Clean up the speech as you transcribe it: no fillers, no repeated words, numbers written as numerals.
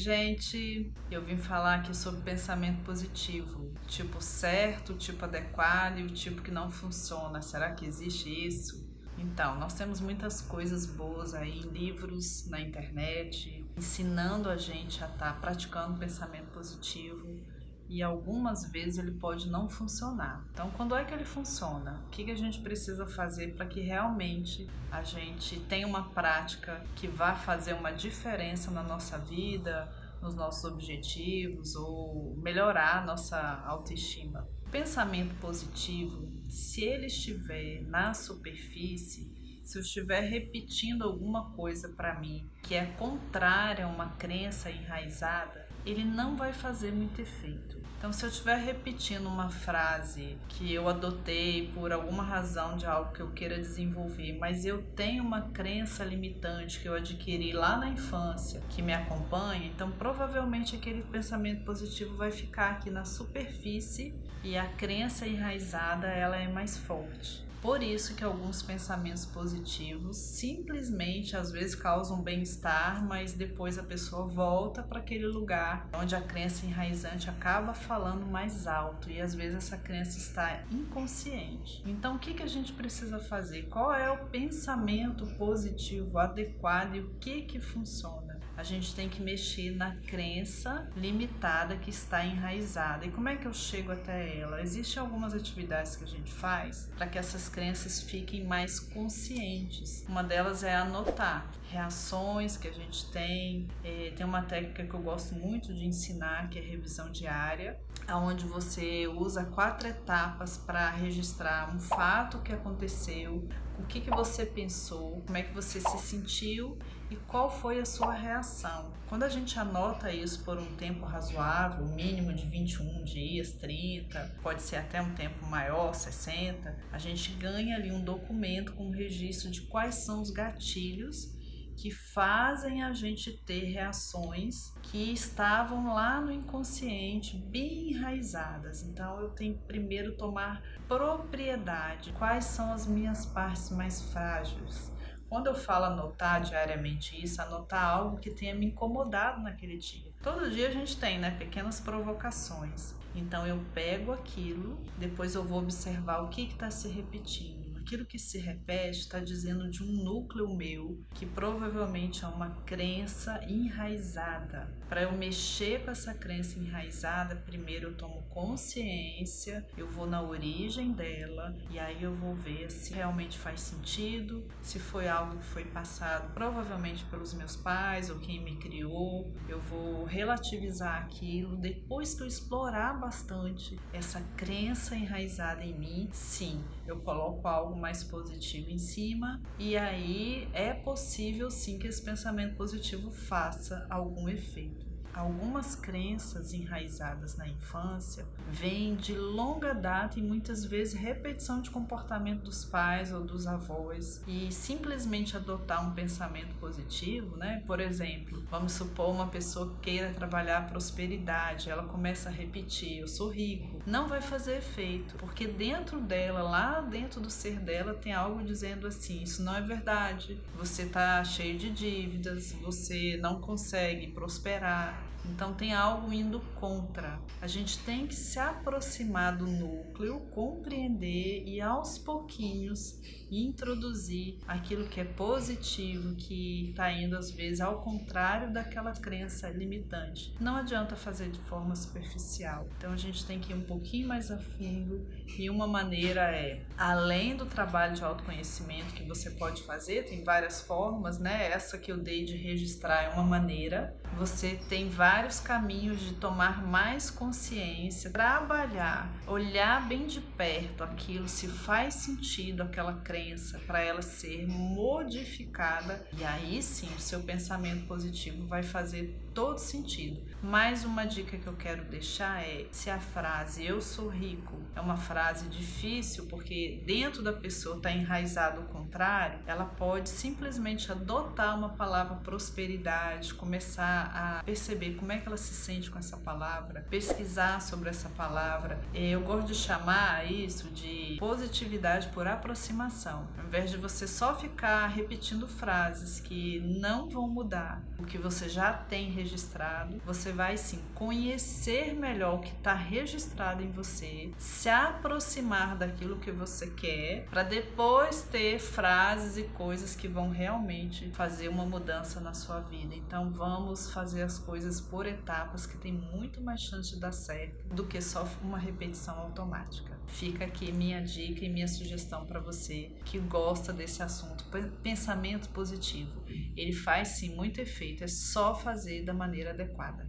gente! Eu vim falar aqui sobre pensamento positivo. Tipo certo, tipo adequado e o tipo que não funciona. Será que existe isso? Então, nós temos muitas coisas boas aí em livros, na internet, ensinando a gente a estar praticando pensamento positivo e algumas vezes ele pode não funcionar. Então, quando é que ele funciona? O que a gente precisa fazer para que realmente a gente tenha uma prática que vá fazer uma diferença na nossa vida, nos nossos objetivos ou melhorar a nossa autoestima? O pensamento positivo, se ele estiver na superfície, se eu estiver repetindo alguma coisa para mim que é contrária a uma crença enraizada, ele não vai fazer muito efeito. Então, se eu estiver repetindo uma frase que eu adotei por alguma razão de algo que eu queira desenvolver, mas eu tenho uma crença limitante que eu adquiri lá na infância, que me acompanha, então provavelmente aquele pensamento positivo vai ficar aqui na superfície e a crença enraizada ela é mais forte. Por isso que alguns pensamentos positivos simplesmente às vezes causam bem-estar, mas depois a pessoa volta para aquele lugar onde a crença enraizante acaba falando mais alto e às vezes essa crença está inconsciente. Então o que a gente precisa fazer? Qual é o pensamento positivo adequado e o que funciona? A gente tem que mexer na crença limitada que está enraizada. E como é que eu chego até ela? Existem algumas atividades que a gente faz para que essas crenças fiquem mais conscientes. Uma delas é anotar reações que a gente tem. Tem uma técnica que eu gosto muito de ensinar, que é revisão diária, onde você usa 4 etapas para registrar um fato que aconteceu, o que você pensou, como é que você se sentiu e qual foi a sua reação. Quando a gente anota isso por um tempo razoável, mínimo de 21 dias, 30, pode ser até um tempo maior, 60, a gente ganha ali um documento com um registro de quais são os gatilhos que fazem a gente ter reações que estavam lá no inconsciente, bem enraizadas. Então eu tenho que primeiro tomar propriedade. Quais são as minhas partes mais frágeis? Quando eu falo anotar diariamente isso, anotar algo que tenha me incomodado naquele dia. Todo dia a gente tem, né, pequenas provocações. Então eu pego aquilo, depois eu vou observar o que está se repetindo. Aquilo que se repete está dizendo de um núcleo meu que provavelmente é uma crença enraizada. Para eu mexer com essa crença enraizada, primeiro eu tomo consciência, eu vou na origem dela e aí eu vou ver se realmente faz sentido, se foi algo que foi passado provavelmente pelos meus pais ou quem me criou. Eu vou relativizar aquilo. Depois que eu explorar bastante essa crença enraizada em mim, sim, eu coloco algo mais positivo em cima e aí é possível sim que esse pensamento positivo faça algum efeito. Algumas crenças enraizadas na infância vêm de longa data e muitas vezes repetição de comportamento dos pais ou dos avós, e simplesmente adotar um pensamento positivo, né? Por exemplo, vamos supor uma pessoa que queira trabalhar prosperidade, ela começa a repetir, eu sou rico, não vai fazer efeito, porque dentro dela, lá dentro do ser dela, tem algo dizendo assim, isso não é verdade, você tá cheio de dívidas, você não consegue prosperar. Então tem algo indo contra. A gente tem que se aproximar do núcleo, compreender e aos pouquinhos introduzir aquilo que é positivo, que está indo às vezes ao contrário daquela crença limitante. Não adianta fazer de forma superficial. Então a gente tem que ir um pouquinho mais a fundo e uma maneira é, além do trabalho de autoconhecimento que você pode fazer, tem várias formas, né? Essa que eu dei de registrar é uma maneira. Você tem vários caminhos de tomar mais consciência, trabalhar, olhar bem de perto aquilo, se faz sentido aquela crença para ela ser modificada, e aí sim o seu pensamento positivo vai fazer todo sentido. Mais uma dica que eu quero deixar é, se a frase eu sou rico é uma frase difícil porque dentro da pessoa está enraizado o contrário, ela pode simplesmente adotar uma palavra prosperidade, começar a perceber como é que ela se sente com essa palavra, pesquisar sobre essa palavra. Eu gosto de chamar isso de de positividade por aproximação. Ao invés de você só ficar repetindo frases que não vão mudar o que você já tem registrado, você vai sim conhecer melhor o que está registrado em você, se aproximar daquilo que você quer, para depois ter frases e coisas que vão realmente fazer uma mudança na sua vida. Então vamos fazer as coisas por etapas, que tem muito mais chance de dar certo do que só uma repetição automática. Fica aqui minha dica e minha sugestão para você que gosta desse assunto, pensamento positivo. Ele faz sim muito efeito, é só fazer da maneira adequada.